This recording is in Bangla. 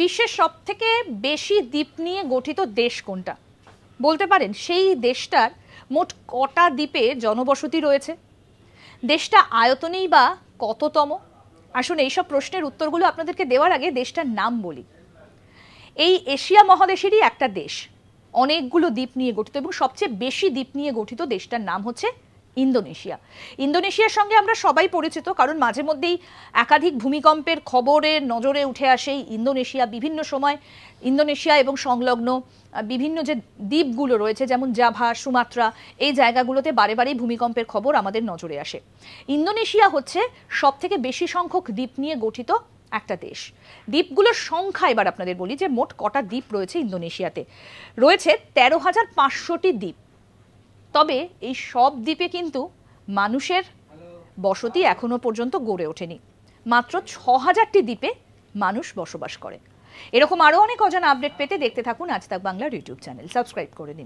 বিশ্বের সবথেকে বেশি দ্বীপ নিয়ে গঠিত দেশ কোনটা বলতে পারেন? সেই দেশটার মোট কটা দ্বীপে জনবসতি রয়েছে? দেশটা আয়তনেই বা কততম? আসুন এইসব প্রশ্নের উত্তরগুলো আপনাদেরকে দেওয়ার আগে দেশটার নাম বলি। এই এশিয়া মহাদেশেরই একটা দেশ, অনেকগুলো দ্বীপ নিয়ে গঠিত এবং সবচেয়ে বেশি দ্বীপ নিয়ে গঠিত দেশটার নাম হচ্ছে ইন্দোনেশিয়া। ইন্দোনেশিয়ার সঙ্গে আমরা সবাই পরিচিত, কারণ মাঝে মধ্যেই একাধিক ভূমিকম্পের খবরের নজরে উঠে আসে ইন্দোনেশিয়া। বিভিন্ন সময় ইন্দোনেশিয়া এবং সংলগ্ন বিভিন্ন যে দ্বীপগুলো রয়েছে, যেমন জাভা, সুমাত্রা, এই জায়গাগুলোতে বারে বারেই ভূমিকম্পের খবর আমাদের নজরে আসে। ইন্দোনেশিয়া হচ্ছে সবথেকে বেশি সংখ্যক দ্বীপ নিয়ে গঠিত একটা দেশ। দ্বীপগুলোর সংখ্যা এবার আপনাদের বলি যে মোট কটা দ্বীপ রয়েছে ইন্দোনেশিয়াতে। রয়েছে 13,500টি দ্বীপ। তবে এই সব দ্বীপে কিন্তু মানুষের বসতি এখনো পর্যন্ত গড়ে ওঠেনি। মাত্র 6,000টি দ্বীপে মানুষ বসবাস করে। এরকম আরো অনেক অজানা আপডেট পেতে দেখতে থাকুন আজ তাক বাংলার ইউটিউব চ্যানেল। সাবস্ক্রাইব করে নিন।